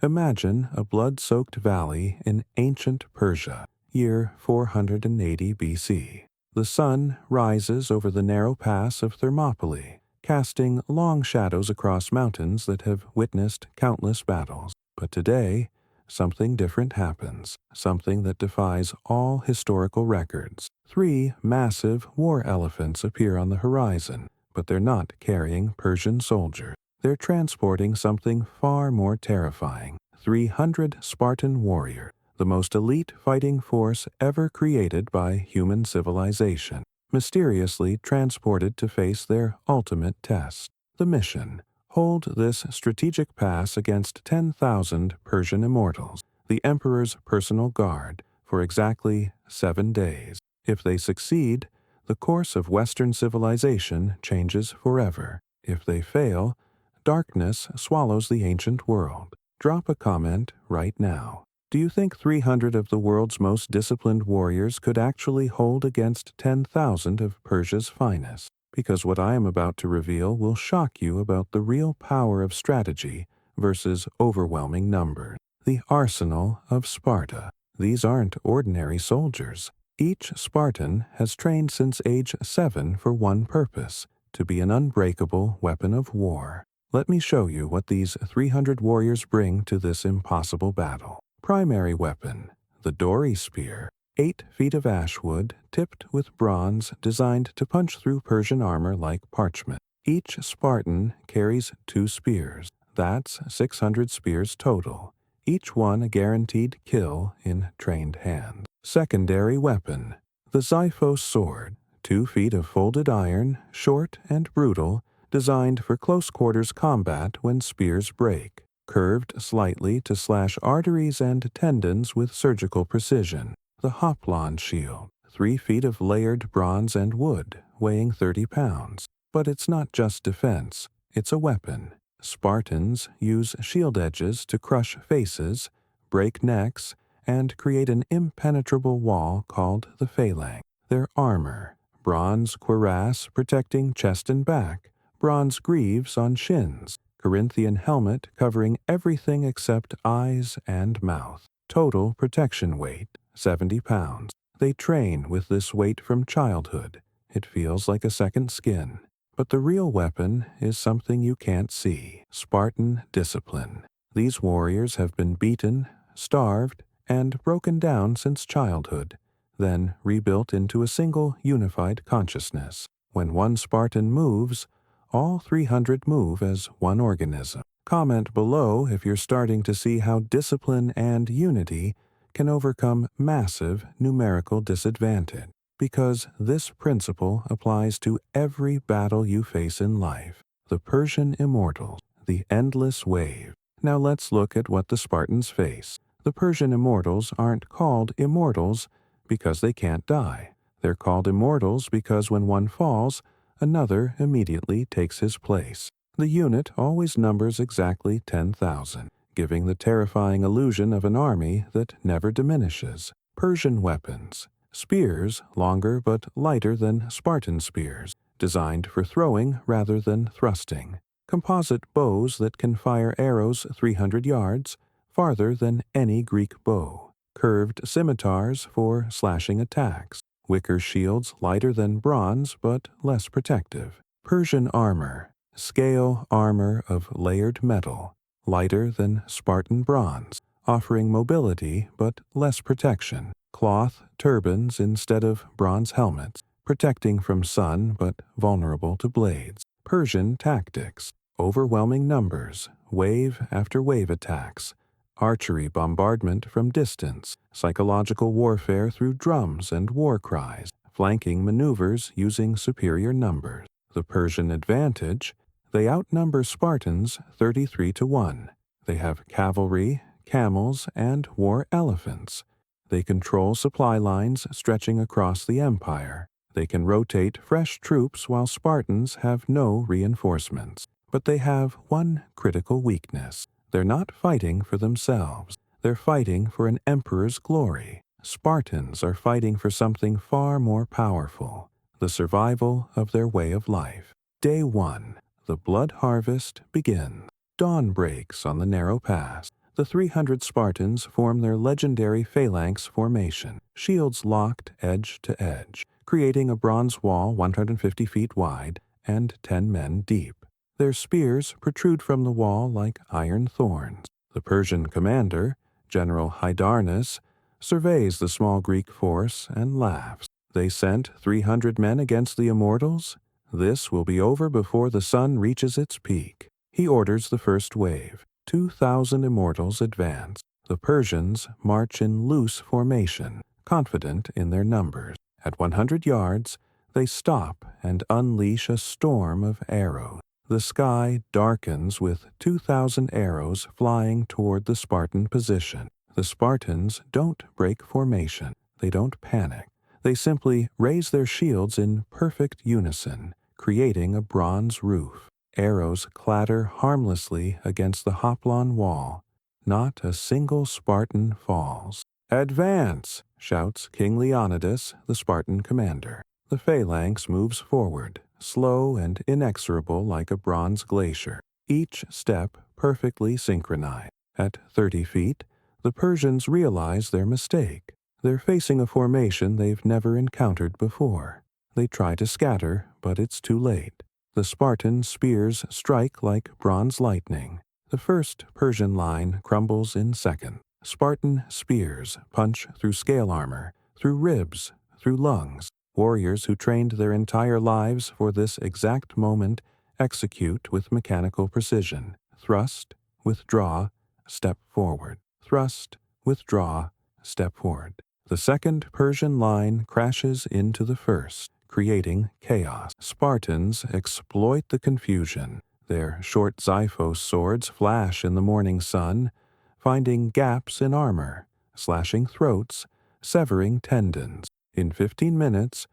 Imagine a blood-soaked valley in ancient Persia, year 480 BC. The sun rises over the narrow pass of Thermopylae, casting long shadows across mountains that have witnessed countless battles. But today, something different happens, something that defies all historical records. 3 massive war elephants appear on the horizon, but they're not carrying Persian soldiers. They're transporting something far more terrifying. 300 Spartan warriors, the most elite fighting force ever created by human civilization, mysteriously transported to face their ultimate test. The mission: hold this strategic pass against 10,000 Persian Immortals, the Emperor's personal guard, for exactly 7 days. If they succeed, the course of Western civilization changes forever. If they fail, darkness swallows the ancient world. Drop a comment right now. Do you think 300 of the world's most disciplined warriors could actually hold against 10,000 of Persia's finest? Because what I am about to reveal will shock you about the real power of strategy versus overwhelming numbers. The Arsenal of Sparta. These aren't ordinary soldiers. Each Spartan has trained since age 7 for one purpose: to be an unbreakable weapon of war. Let me show you what these 300 warriors bring to this impossible battle. Primary weapon: the Dory spear. 8 feet of ashwood, tipped with bronze, designed to punch through Persian armor like parchment. Each Spartan carries 2 spears. That's 600 spears total, each one a guaranteed kill in trained hands. Secondary weapon: the Xiphos sword. 2 feet of folded iron, short and brutal, designed for close-quarters combat when spears break. Curved slightly to slash arteries and tendons with surgical precision. The Hoplon shield. 3 feet of layered bronze and wood, weighing 30 pounds. But it's not just defense, it's a weapon. Spartans use shield edges to crush faces, break necks, and create an impenetrable wall called the Phalanx. Their armor: bronze cuirass protecting chest and back, bronze greaves on shins, Corinthian helmet covering everything except eyes and mouth. Total protection weight: 70 pounds. They train with this weight from childhood. It feels like a second skin. But the real weapon is something you can't see: Spartan discipline. These warriors have been beaten, starved, and broken down since childhood, then rebuilt into a single unified consciousness. When one Spartan moves, all 300 move as one organism. Comment below if you're starting to see how discipline and unity can overcome massive numerical disadvantage. Because this principle applies to every battle you face in life. The Persian Immortals, the endless wave. Now let's look at what the Spartans face. The Persian Immortals aren't called immortals because they can't die. They're called immortals because when one falls, another immediately takes his place. The unit always numbers exactly 10,000, giving the terrifying illusion of an army that never diminishes. Persian weapons: spears, longer but lighter than Spartan spears, designed for throwing rather than thrusting. Composite bows that can fire arrows 300 yards, farther than any Greek bow. Curved scimitars for slashing attacks. Wicker shields lighter than bronze but less protective. Persian armor: scale armor of layered metal, lighter than Spartan bronze, offering mobility but less protection. Cloth turbans instead of bronze helmets, protecting from sun but vulnerable to blades. Persian tactics: overwhelming numbers, wave after wave attacks, archery bombardment from distance, psychological warfare through drums and war cries, flanking maneuvers using superior numbers. The Persian advantage: they outnumber Spartans 33 to 1. They have cavalry, camels, and war elephants. They control supply lines stretching across the empire. They can rotate fresh troops while Spartans have no reinforcements. But they have one critical weakness. They're not fighting for themselves. They're fighting for an emperor's glory. Spartans are fighting for something far more powerful: the survival of their way of life. Day 1. The blood harvest begins. Dawn breaks on the narrow pass. The 300 Spartans form their legendary Phalanx formation, shields locked edge to edge, creating a bronze wall 150 feet wide and 10 men deep. Their spears protrude from the wall like iron thorns. The Persian commander, General Hydarnes, surveys the small Greek force and laughs. They sent 300 men against the Immortals? This will be over before the sun reaches its peak. He orders the first wave. 2,000 Immortals advance. The Persians march in loose formation, confident in their numbers. At 100 yards, they stop and unleash a storm of arrows. The sky darkens with 2,000 arrows flying toward the Spartan position. The Spartans don't break formation. They don't panic. They simply raise their shields in perfect unison, creating a bronze roof. Arrows clatter harmlessly against the Hoplon wall. Not a single Spartan falls. "Advance!" shouts King Leonidas, the Spartan commander. The Phalanx moves forward, slow and inexorable like a bronze glacier, each step perfectly synchronized. At 30 feet, the Persians realize their mistake. They're facing a formation they've never encountered before. They try to scatter, but it's too late. The Spartan spears strike like bronze lightning. The first Persian line crumbles in seconds. Spartan spears punch through scale armor, through ribs, through lungs. Warriors who trained their entire lives for this exact moment execute with mechanical precision. Thrust, withdraw, step forward. Thrust, withdraw, step forward. The second Persian line crashes into the first, creating chaos. Spartans exploit the confusion. Their short Xiphos swords flash in the morning sun, finding gaps in armor, slashing throats, severing tendons. In 15 minutes,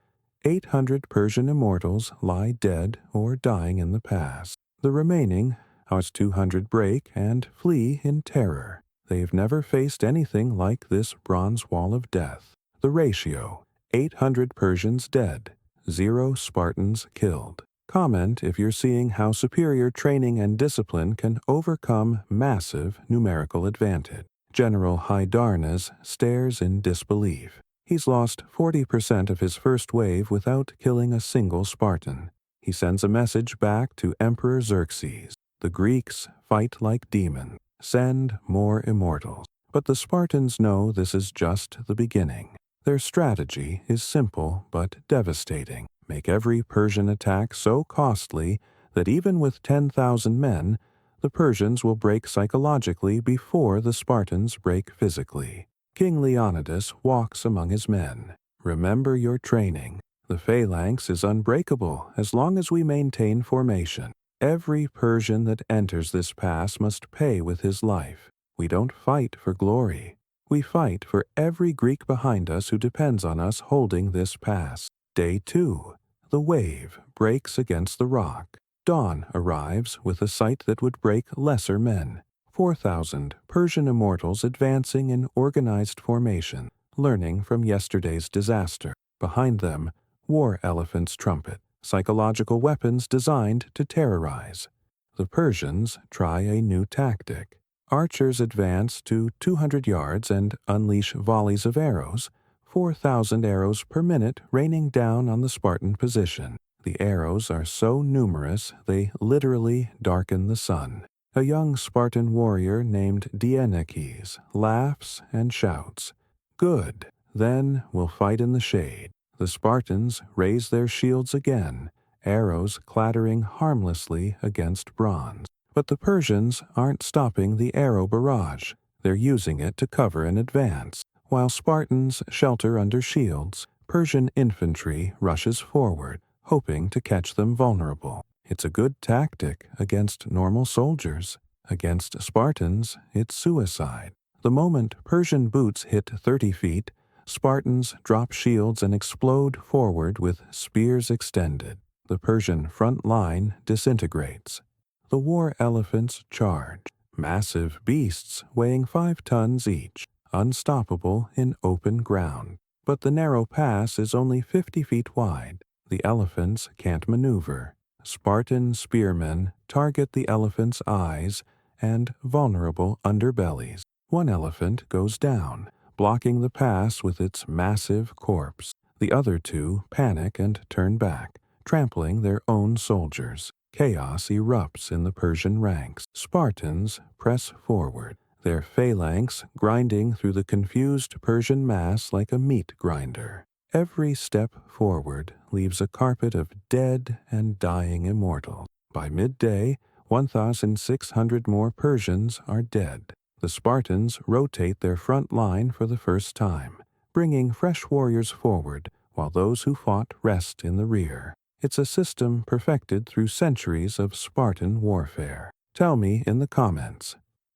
800 Persian Immortals lie dead or dying in the pass. The remaining, as 200 break and flee in terror. They've never faced anything like this bronze wall of death. The ratio, 800 Persians dead, 0 Spartans killed. Comment if you're seeing how superior training and discipline can overcome massive numerical advantage. General Hydarnes stares in disbelief. He's lost 40% of his first wave without killing a single Spartan. He sends a message back to Emperor Xerxes. The Greeks fight like demons. Send more Immortals. But the Spartans know this is just the beginning. Their strategy is simple but devastating. Make every Persian attack so costly that even with 10,000 men, the Persians will break psychologically before the Spartans break physically. King Leonidas walks among his men. Remember your training. The Phalanx is unbreakable as long as we maintain formation. Every Persian that enters this pass must pay with his life. We don't fight for glory. We fight for every Greek behind us who depends on us holding this pass. Day 2. The wave breaks against the rock. Dawn arrives with a sight that would break lesser men. 4,000 Persian Immortals advancing in organized formation, learning from yesterday's disaster. Behind them, war elephants trumpet, psychological weapons designed to terrorize. The Persians try a new tactic. Archers advance to 200 yards and unleash volleys of arrows, 4,000 arrows per minute raining down on the Spartan position. The arrows are so numerous they literally darken the sun. A young Spartan warrior named Dienekes laughs and shouts, "Good, then we'll fight in the shade." The Spartans raise their shields again, arrows clattering harmlessly against bronze. But the Persians aren't stopping the arrow barrage. They're using it to cover an advance. While Spartans shelter under shields, Persian infantry rushes forward, hoping to catch them vulnerable. It's a good tactic against normal soldiers. Against Spartans, it's suicide. The moment Persian boots hit 30 feet, Spartans drop shields and explode forward with spears extended. The Persian front line disintegrates. The war elephants charge, massive beasts weighing 5 tons each, unstoppable in open ground. But the narrow pass is only 50 feet wide. The elephants can't maneuver. Spartan spearmen target the elephants' eyes and vulnerable underbellies. One elephant goes down, blocking the pass with its massive corpse. The other two panic and turn back, trampling their own soldiers. Chaos erupts in the Persian ranks. Spartans press forward, their phalanx grinding through the confused Persian mass like a meat grinder. Every step forward leaves a carpet of dead and dying immortals. By midday, 1,600 more Persians are dead. The Spartans rotate their front line for the first time, bringing fresh warriors forward while those who fought rest in the rear. It's a system perfected through centuries of Spartan warfare. Tell me in the comments,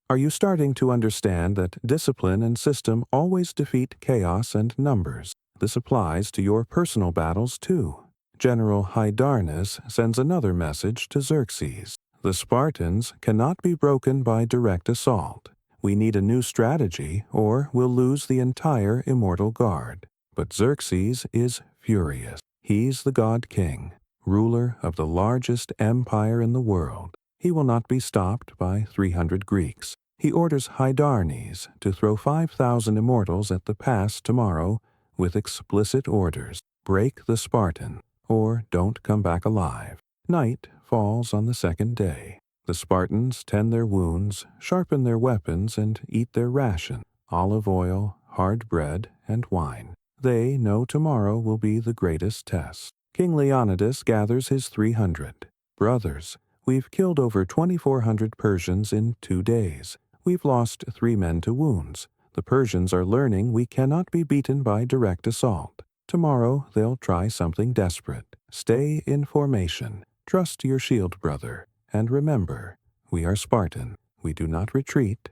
are you starting to understand that discipline and system always defeat chaos and numbers? This applies to your personal battles too. General Hydarnes sends another message to Xerxes. The Spartans cannot be broken by direct assault. We need a new strategy or we'll lose the entire immortal guard. But Xerxes is furious. He's the god king, ruler of the largest empire in the world. He will not be stopped by 300 Greeks. He orders Hydarnes to throw 5,000 immortals at the pass tomorrow with explicit orders: break the Spartan, or don't come back alive. Night falls on the second day. The Spartans tend their wounds, sharpen their weapons, and eat their ration: olive oil, hard bread, and wine. They know tomorrow will be the greatest test. King Leonidas gathers his 300. Brothers, we've killed over 2,400 Persians in 2 days. We've lost 3 men to wounds. The Persians are learning we cannot be beaten by direct assault. Tomorrow they'll try something desperate. Stay in formation. Trust your shield, brother. And remember, we are Spartan. We do not retreat.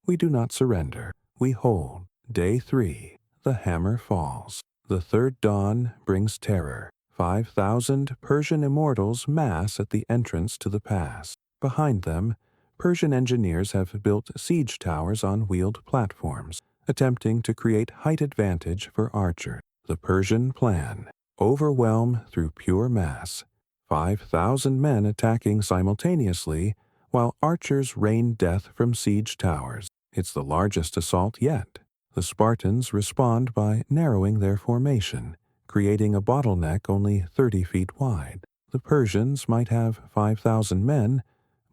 We do not surrender. We hold. Day 3. The hammer falls. The third dawn brings terror. 5,000 Persian immortals mass at the entrance to the pass. Behind them, Persian engineers have built siege towers on wheeled platforms, attempting to create height advantage for archers. The Persian plan: overwhelm through pure mass. 5,000 men attacking simultaneously, while archers rain death from siege towers. It's the largest assault yet. The Spartans respond by narrowing their formation, creating a bottleneck only 30 feet wide. The Persians might have 5,000 men,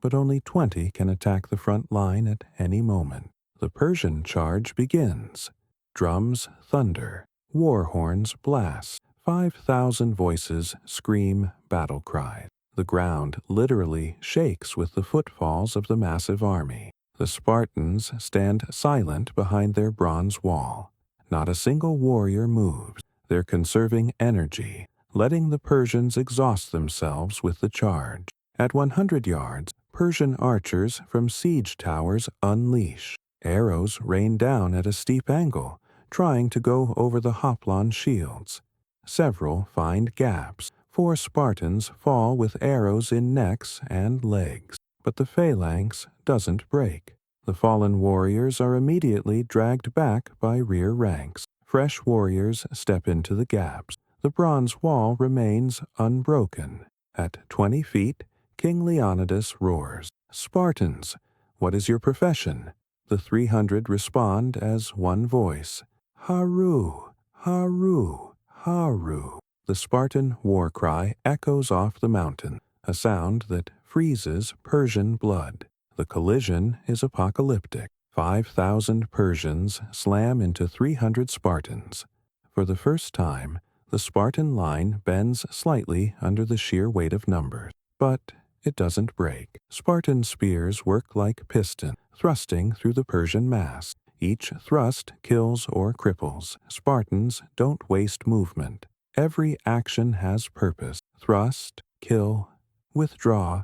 but only 20 can attack the front line at any moment. The Persian charge begins. Drums thunder, war horns blast, 5,000 voices scream battle cries. The ground literally shakes with the footfalls of the massive army. The Spartans stand silent behind their bronze wall. Not a single warrior moves. They're conserving energy, letting the Persians exhaust themselves with the charge. At 100 yards, Persian archers from siege towers unleash. Arrows rain down at a steep angle, trying to go over the Hoplon shields. Several find gaps. 4 Spartans fall with arrows in necks and legs, but the phalanx doesn't break. The fallen warriors are immediately dragged back by rear ranks. Fresh warriors step into the gaps. The bronze wall remains unbroken. At 20 feet, King Leonidas roars, "Spartans, what is your profession?" The 300 respond as one voice, "HAROOH, HAROOH, HAROOH." The Spartan war cry echoes off the mountain, a sound that freezes Persian blood. The collision is apocalyptic. 5,000 Persians slam into 300 Spartans. For the first time, the Spartan line bends slightly under the sheer weight of numbers. But it doesn't break. Spartan spears work like pistons, thrusting through the Persian mass. Each thrust kills or cripples. Spartans don't waste movement. Every action has purpose. Thrust, kill, withdraw,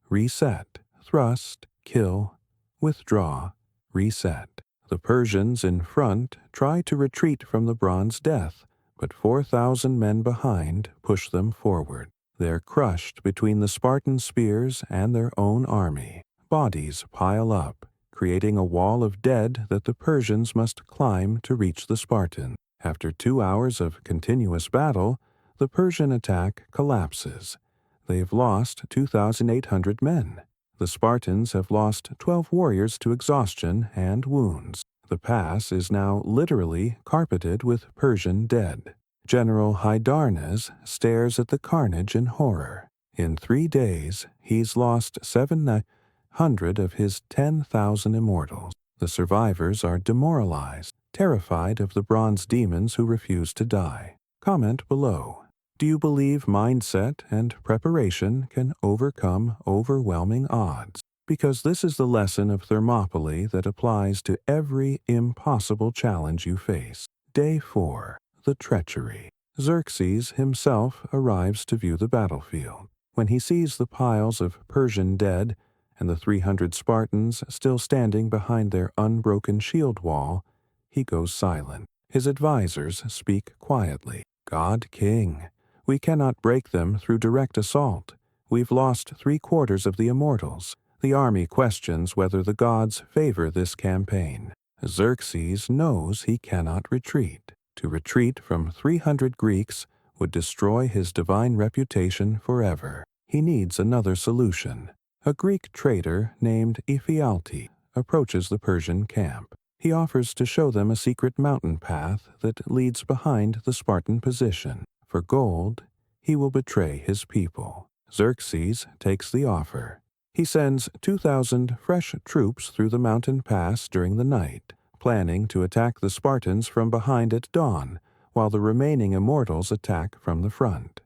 reset. Thrust, kill, withdraw, reset. The Persians in front try to retreat from the bronze death, but 4,000 men behind push them forward. They're crushed between the Spartan spears and their own army. Bodies pile up, creating a wall of dead that the Persians must climb to reach the Spartans. After 2 hours of continuous battle, the Persian attack collapses. They've lost 2,800 men. The Spartans have lost 12 warriors to exhaustion and wounds. The pass is now literally carpeted with Persian dead. General Hydarnes stares at the carnage in horror. In 3 days, he's lost 700 of his 10,000 immortals. The survivors are demoralized, terrified of the bronze demons who refuse to die. Comment below. Do you believe mindset and preparation can overcome overwhelming odds? Because this is the lesson of Thermopylae that applies to every impossible challenge you face. Day 4. The Treachery. Xerxes himself arrives to view the battlefield. When he sees the piles of Persian dead and the 300 Spartans still standing behind their unbroken shield wall, he goes silent. His advisors speak quietly. God King, we cannot break them through direct assault. We've lost 3/4 of the immortals. The army questions whether the gods favor this campaign. Xerxes knows he cannot retreat. To retreat from 300 Greeks would destroy his divine reputation forever. He needs another solution. A Greek trader named Ephialtes approaches the Persian camp. He offers to show them a secret mountain path that leads behind the Spartan position. For gold, he will betray his people. Xerxes takes the offer. He sends 2,000 fresh troops through the mountain pass during the night, planning to attack the Spartans from behind at dawn, while the remaining immortals attack from the front.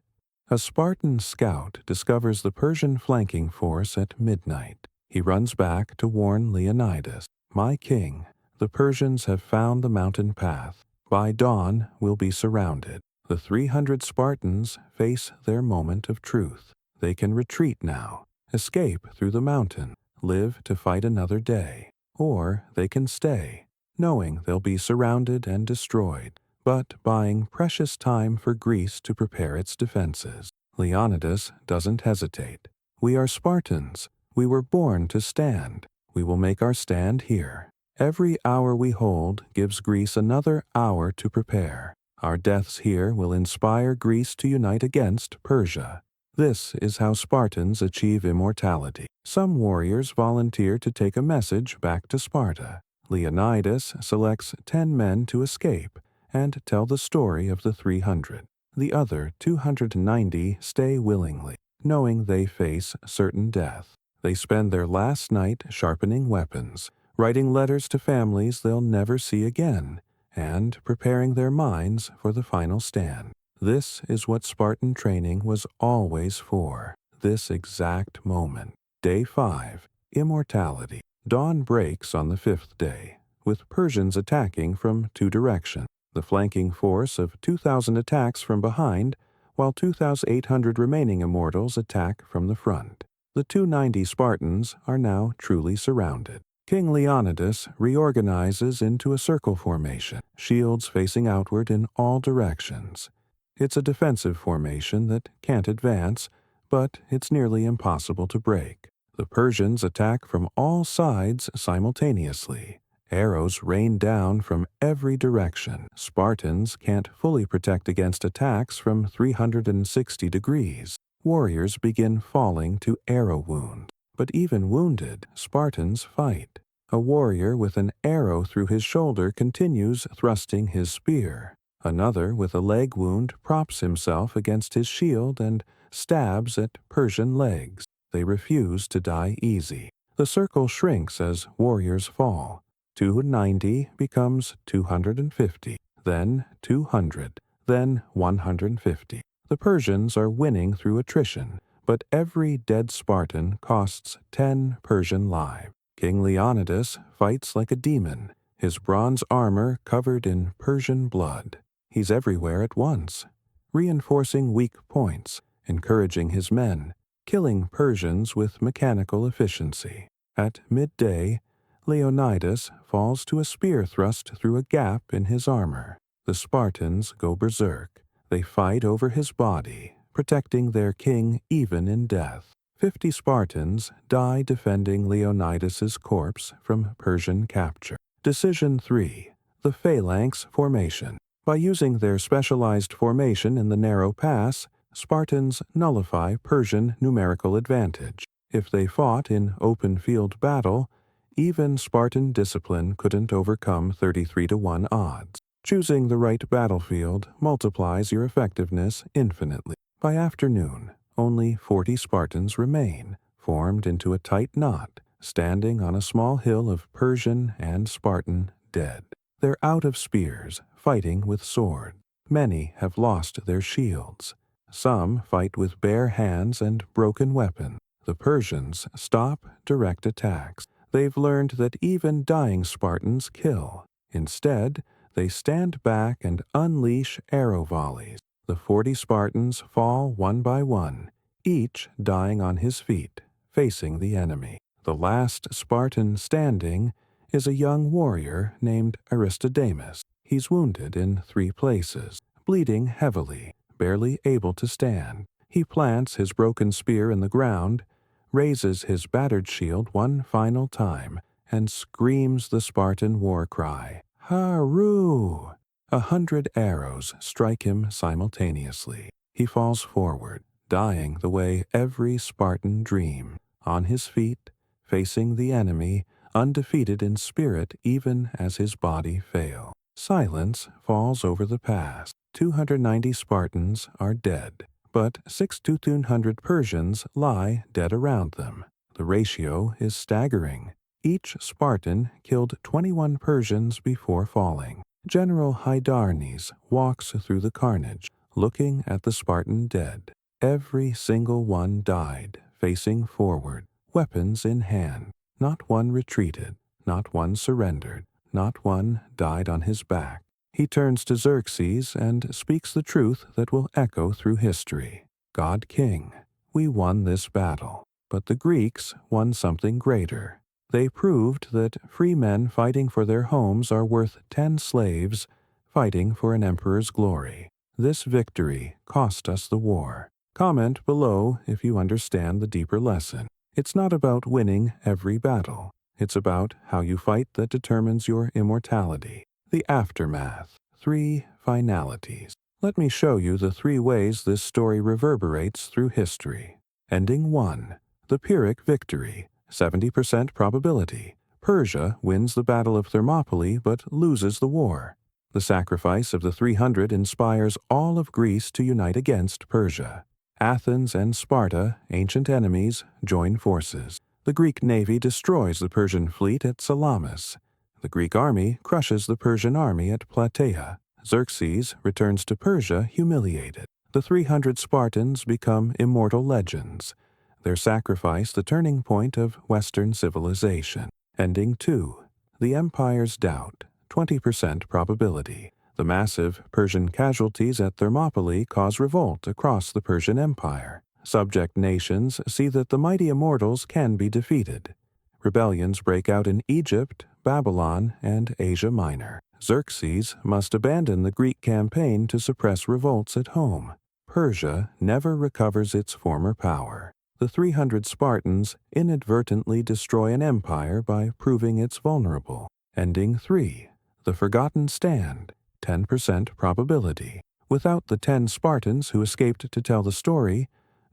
A Spartan scout discovers the Persian flanking force at midnight. He runs back to warn Leonidas. My king, the Persians have found the mountain path. By dawn, we'll be surrounded. The 300 Spartans face their moment of truth. They can retreat now, escape through the mountain, live to fight another day. Or they can stay, knowing they'll be surrounded and destroyed, but buying precious time for Greece to prepare its defenses. Leonidas doesn't hesitate. We are Spartans. We were born to stand. We will make our stand here. Every hour we hold gives Greece another hour to prepare. Our deaths here will inspire Greece to unite against Persia. This is how Spartans achieve immortality. Some warriors volunteer to take a message back to Sparta. Leonidas selects 10 men to escape and tell the story of the 300. The other 290 stay willingly, knowing they face certain death. They spend their last night sharpening weapons, writing letters to families they'll never see again, and preparing their minds for the final stand. This is what Spartan training was always for, this exact moment. Day 5. Immortality. Dawn breaks on the 5th day, with Persians attacking from 2 directions. The flanking force of 2,000 attacks from behind, while 2,800 remaining immortals attack from the front. The 290 Spartans are now truly surrounded. King Leonidas reorganizes into a circle formation, shields facing outward in all directions. It's a defensive formation that can't advance, but it's nearly impossible to break. The Persians attack from all sides simultaneously. Arrows rain down from every direction. Spartans can't fully protect against attacks from 360 degrees. Warriors begin falling to arrow wounds. But even wounded, Spartans fight. A warrior with an arrow through his shoulder continues thrusting his spear. Another with a leg wound props himself against his shield and stabs at Persian legs. They refuse to die easy. The circle shrinks as warriors fall. 290 becomes 250, then 200, then 150. The Persians are winning through attrition, but every dead Spartan costs 10 Persian lives. King Leonidas fights like a demon, his bronze armor covered in Persian blood. He's everywhere at once, reinforcing weak points, encouraging his men, killing Persians with mechanical efficiency. At midday, Leonidas falls to a spear thrust through a gap in his armor. The Spartans go berserk. They fight over his body, protecting their king even in death. 50 Spartans die defending Leonidas's corpse from Persian capture. Decision 3. The Phalanx Formation. By using their specialized formation in the narrow pass, Spartans nullify Persian numerical advantage. If they fought in open field battle, even Spartan discipline couldn't overcome 33-to-1 odds. Choosing the right battlefield multiplies your effectiveness infinitely. By afternoon, only 40 Spartans remain, formed into a tight knot, standing on a small hill of Persian and Spartan dead. They're out of spears, fighting with swords. Many have lost their shields. Some fight with bare hands and broken weapons. The Persians stop direct attacks. They've learned that even dying Spartans kill. Instead, they stand back and unleash arrow volleys. The 40 Spartans fall one by one, each dying on his feet, facing the enemy. The last Spartan standing is a young warrior named Aristodemus. He's wounded in 3 places, bleeding heavily, barely able to stand. He plants his broken spear in the ground, raises his battered shield one final time, and screams the Spartan war cry, "HAROOH!" 100 arrows strike him simultaneously. He falls forward, dying the way every Spartan dreamed, on his feet, facing the enemy, undefeated in spirit even as his body fails. Silence falls over the past. 290 Spartans are dead, but 6,200 Persians lie dead around them. The ratio is staggering. Each Spartan killed 21 Persians before falling. General Hydarnes walks through the carnage, looking at the Spartan dead. Every single one died, facing forward, weapons in hand. Not one retreated, not one surrendered, not one died on his back. He turns to Xerxes and speaks the truth that will echo through history. God King, we won this battle, but the Greeks won something greater. They proved that free men fighting for their homes are worth 10 slaves fighting for an emperor's glory. This victory cost us the war. Comment below if you understand the deeper lesson. It's not about winning every battle. It's about how you fight that determines your immortality. The aftermath. 3 finalities. Let me show you the 3 ways this story reverberates through history. Ending 1. The Pyrrhic victory. 70% probability. Persia wins the Battle of Thermopylae but loses the war. The sacrifice of the 300 inspires all of Greece to unite against Persia. Athens and Sparta, ancient enemies, join forces. The Greek navy destroys the Persian fleet at Salamis. The Greek army crushes the Persian army at Plataea. Xerxes returns to Persia humiliated. The 300 Spartans become immortal legends. Their sacrifice the turning point of Western civilization. Ending 2. The Empire's doubt. 20% probability. The massive Persian casualties at Thermopylae cause revolt across the Persian Empire. Subject nations see that the mighty Immortals can be defeated. Rebellions break out in Egypt, Babylon, and Asia Minor. Xerxes must abandon the Greek campaign to suppress revolts at home. Persia never recovers its former power. The 300 Spartans inadvertently destroy an empire by proving it's vulnerable. Ending 3. The Forgotten Stand. 10% probability. Without the 10 Spartans who escaped to tell the story,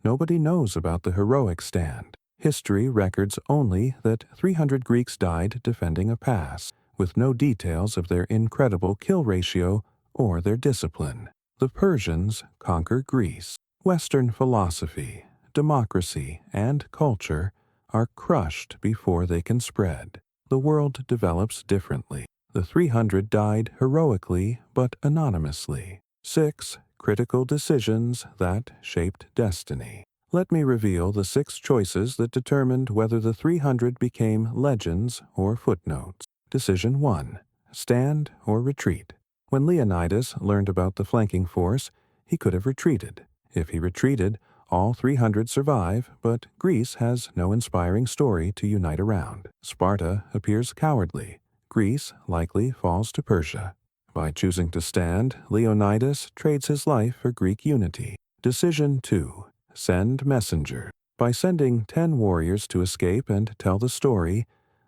nobody knows about the heroic stand. History records only that 300 Greeks died defending a pass, with no details of their incredible kill ratio or their discipline. The Persians conquer Greece. Western philosophy, democracy, and culture are crushed before they can spread. The world develops differently. The 300 died heroically but anonymously. 6 critical decisions that shaped destiny. Let me reveal the 6 choices that determined whether the 300 became legends or footnotes. Decision 1. Stand or retreat. When Leonidas learned about the flanking force, he could have retreated. If he retreated, all 300 survive, but Greece has no inspiring story to unite around. Sparta appears cowardly. Greece likely falls to Persia. By choosing to stand, Leonidas trades his life for Greek unity. Decision 2. Send messenger. By sending 10 warriors to escape and tell the story,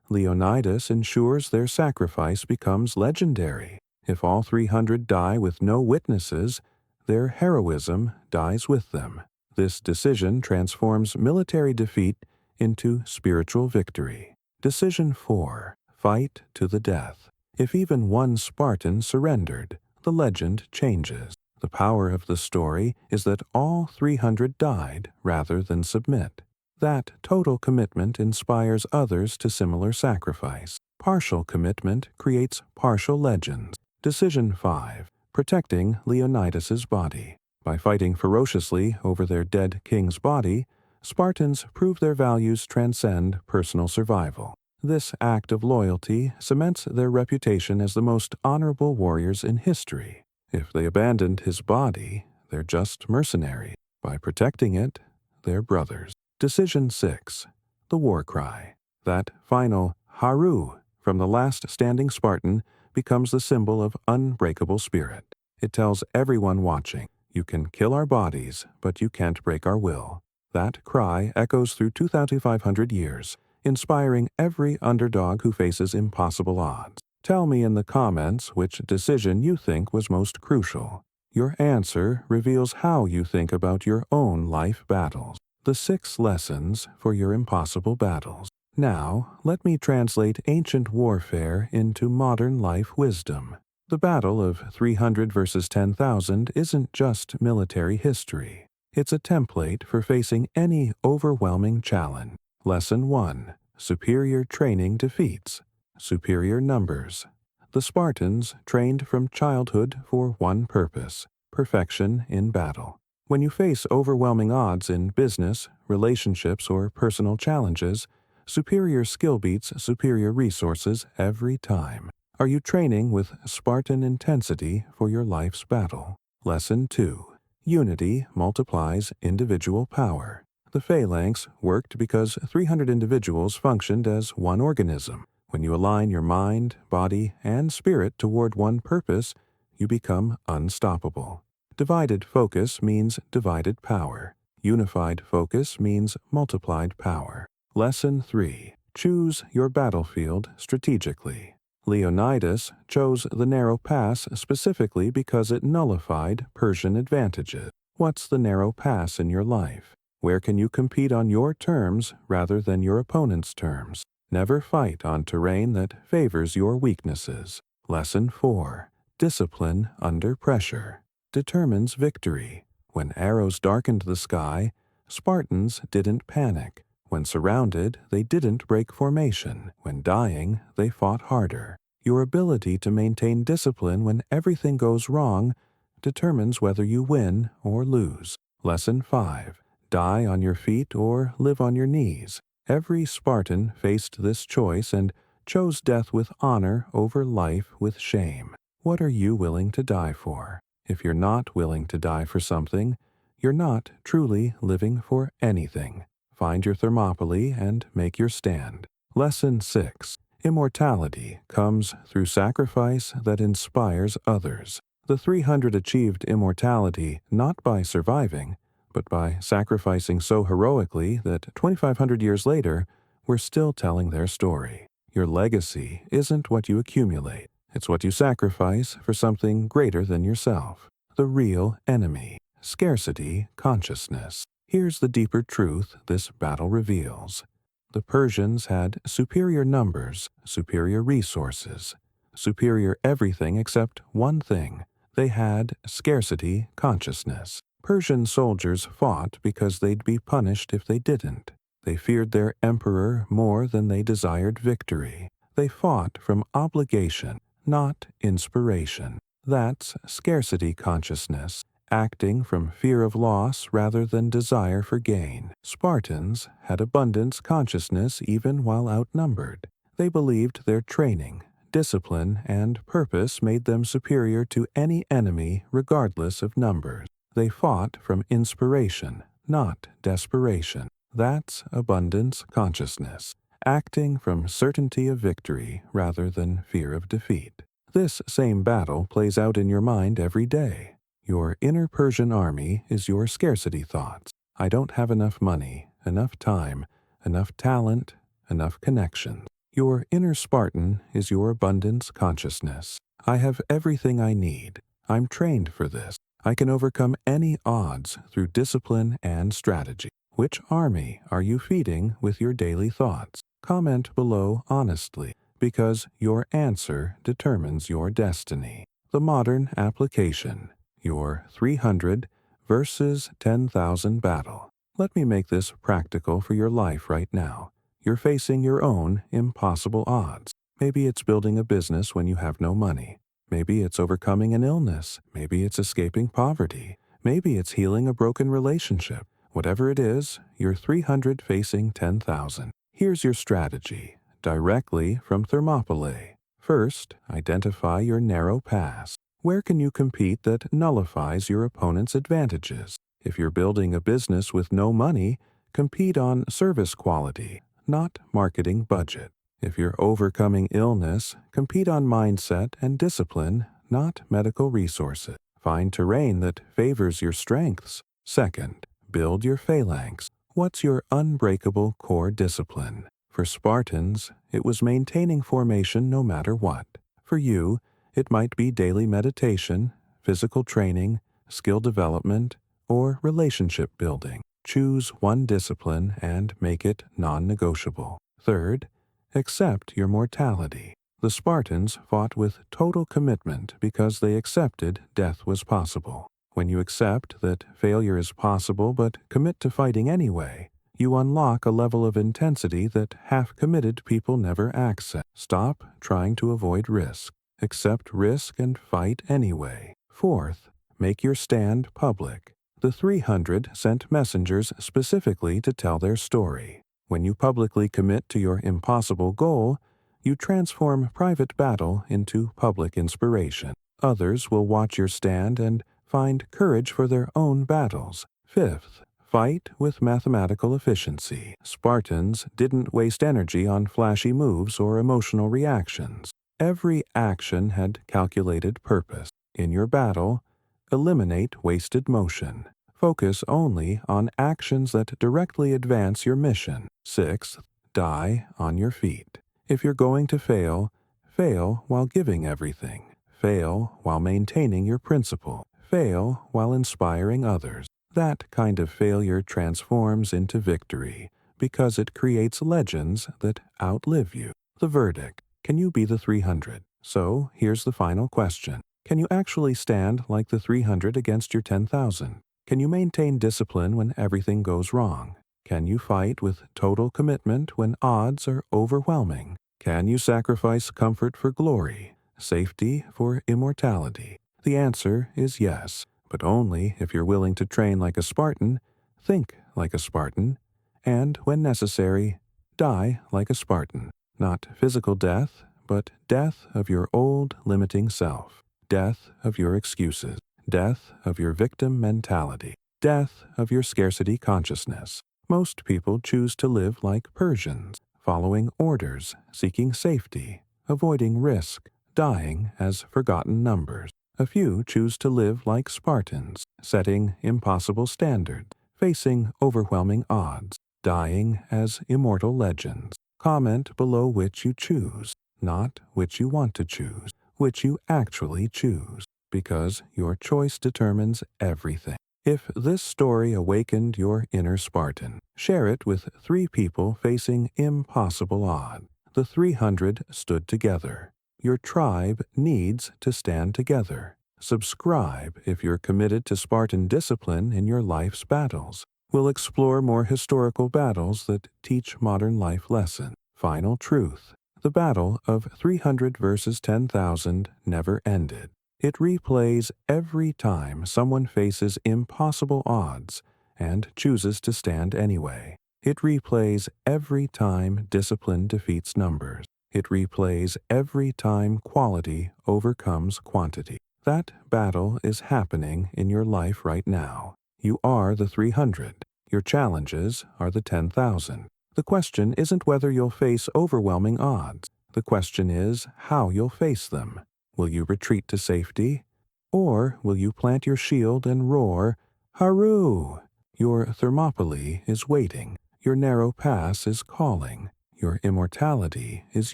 Leonidas ensures their sacrifice becomes legendary. If all 300 die with no witnesses, their heroism dies with them. This decision transforms military defeat into spiritual victory. Decision 4. Fight to the death. If even one Spartan surrendered, the legend changes. The power of the story is that all 300 died rather than submit. That total commitment inspires others to similar sacrifice. Partial commitment creates partial legends. Decision 5. Protecting Leonidas's body. By fighting ferociously over their dead king's body, Spartans prove their values transcend personal survival. This act of loyalty cements their reputation as the most honorable warriors in history. If they abandoned his body, they're just mercenaries. By protecting it, they're brothers. Decision 6. The war cry. That final HAROOH from the last standing Spartan becomes the symbol of unbreakable spirit. It tells everyone watching, you can kill our bodies, but you can't break our will. That cry echoes through 2,500 years, inspiring every underdog who faces impossible odds. Tell me in the comments which decision you think was most crucial. Your answer reveals how you think about your own life battles. The 6 lessons for your impossible battles. Now, let me translate ancient warfare into modern life wisdom. The battle of 300 versus 10,000 isn't just military history. It's a template for facing any overwhelming challenge. Lesson 1. Superior training defeats superior numbers. The Spartans trained from childhood for one purpose: perfection in battle. When you face overwhelming odds in business, relationships, or personal challenges, superior skill beats superior resources every time. Are you training with Spartan intensity for your life's battle? Lesson 2. Unity multiplies individual power. The Phalanx worked because 300 individuals functioned as one organism. When you align your mind, body, and spirit toward one purpose, you become unstoppable. Divided focus means divided power. Unified focus means multiplied power. Lesson 3. Choose your battlefield strategically. Leonidas chose the narrow pass specifically because it nullified Persian advantages. What's the narrow pass in your life? Where can you compete on your terms rather than your opponent's terms? Never fight on terrain that favors your weaknesses. Lesson 4. Discipline under pressure determines victory. When arrows darkened the sky, Spartans didn't panic. When surrounded, they didn't break formation. When dying, they fought harder. Your ability to maintain discipline when everything goes wrong determines whether you win or lose. Lesson 5. Die on your feet or live on your knees. Every Spartan faced this choice and chose death with honor over life with shame. What are you willing to die for? If you're not willing to die for something, you're not truly living for anything. Find your Thermopylae and make your stand. Lesson 6. Immortality comes through sacrifice that inspires others. The 300 achieved immortality not by surviving, but by sacrificing so heroically that 2,500 years later, we're still telling their story. Your legacy isn't what you accumulate. It's what you sacrifice for something greater than yourself. The real enemy. Scarcity consciousness. Here's the deeper truth this battle reveals. The Persians had superior numbers, superior resources, superior everything except one thing. They had scarcity consciousness. Persian soldiers fought because they'd be punished if they didn't. They feared their emperor more than they desired victory. They fought from obligation, not inspiration. That's scarcity consciousness, acting from fear of loss rather than desire for gain. Spartans had abundance consciousness even while outnumbered. They believed their training, discipline, and purpose made them superior to any enemy regardless of numbers. They fought from inspiration, not desperation. That's abundance consciousness, acting from certainty of victory rather than fear of defeat. This same battle plays out in your mind every day. Your inner Persian army is your scarcity thoughts. I don't have enough money, enough time, enough talent, enough connections. Your inner Spartan is your abundance consciousness. I have everything I need. I'm trained for this. I can overcome any odds through discipline and strategy. Which army are you feeding with your daily thoughts? Comment below honestly, because your answer determines your destiny. The modern application, your 300 versus 10,000 battle. Let me make this practical for your life right now. You're facing your own impossible odds. Maybe it's building a business when you have no money. Maybe it's overcoming an illness. Maybe it's escaping poverty. Maybe it's healing a broken relationship. Whatever it is, you're 300 facing 10,000. Here's your strategy, directly from Thermopylae. First, identify your narrow pass. Where can you compete that nullifies your opponent's advantages? If you're building a business with no money, compete on service quality, not marketing budget. If you're overcoming illness, compete on mindset and discipline, not medical resources. Find terrain that favors your strengths. Second, build your phalanx. What's your unbreakable core discipline? For Spartans, it was maintaining formation no matter what. For you, it might be daily meditation, physical training, skill development, or relationship building. Choose one discipline and make it non-negotiable. Third, accept your mortality. The Spartans fought with total commitment because they accepted death was possible. When you accept that failure is possible but commit to fighting anyway, you unlock a level of intensity that half-committed people never access. Stop trying to avoid risk. Accept risk and fight anyway. Fourth, make your stand public. The 300 sent messengers specifically to tell their story. When you publicly commit to your impossible goal, you transform private battle into public inspiration. Others will watch your stand and find courage for their own battles. Fifth, fight with mathematical efficiency. Spartans didn't waste energy on flashy moves or emotional reactions. Every action had calculated purpose. In your battle, eliminate wasted motion. Focus only on actions that directly advance your mission. Sixth, die on your feet. If you're going to fail, fail while giving everything. Fail while maintaining your principle. Fail while inspiring others. That kind of failure transforms into victory because it creates legends that outlive you. The verdict: can you be the 300? So, here's the final question. Can you actually stand like the 300 against your 10,000? Can you maintain discipline when everything goes wrong? Can you fight with total commitment when odds are overwhelming? Can you sacrifice comfort for glory, safety for immortality? The answer is yes, but only if you're willing to train like a Spartan, think like a Spartan, and, when necessary, die like a Spartan. Not physical death, but death of your old limiting self, death of your excuses, death of your victim mentality, death of your scarcity consciousness. Most people choose to live like Persians, following orders, seeking safety, avoiding risk, dying as forgotten numbers. A few choose to live like Spartans, setting impossible standards, facing overwhelming odds, dying as immortal legends. Comment below which you choose, not which you want to choose, which you actually choose, because your choice determines everything. If this story awakened your inner Spartan, share it with 3 people facing impossible odds. The 300 stood together. Your tribe needs to stand together. Subscribe if you're committed to Spartan discipline in your life's battles. We'll explore more historical battles that teach modern life lessons. Final truth: the battle of 300 versus 10,000 never ended. It replays every time someone faces impossible odds and chooses to stand anyway. It replays every time discipline defeats numbers. It replays every time quality overcomes quantity. That battle is happening in your life right now. You are the 300. Your challenges are the 10,000. The question isn't whether you'll face overwhelming odds. The question is how you'll face them. Will you retreat to safety? Or will you plant your shield and roar, "HAROOH!" Your Thermopylae is waiting. Your narrow pass is calling. Your immortality is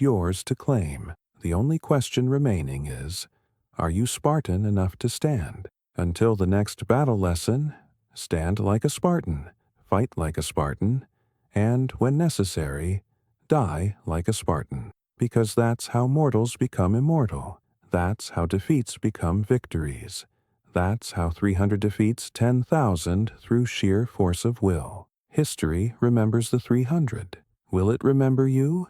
yours to claim. The only question remaining is, are you Spartan enough to stand? Until the next battle lesson, stand like a Spartan. fight like a Spartan, and, when necessary, die like a Spartan. Because that's how mortals become immortal. That's how defeats become victories. That's how 300 defeats 10,000 through sheer force of will. History remembers the 300. Will it remember you?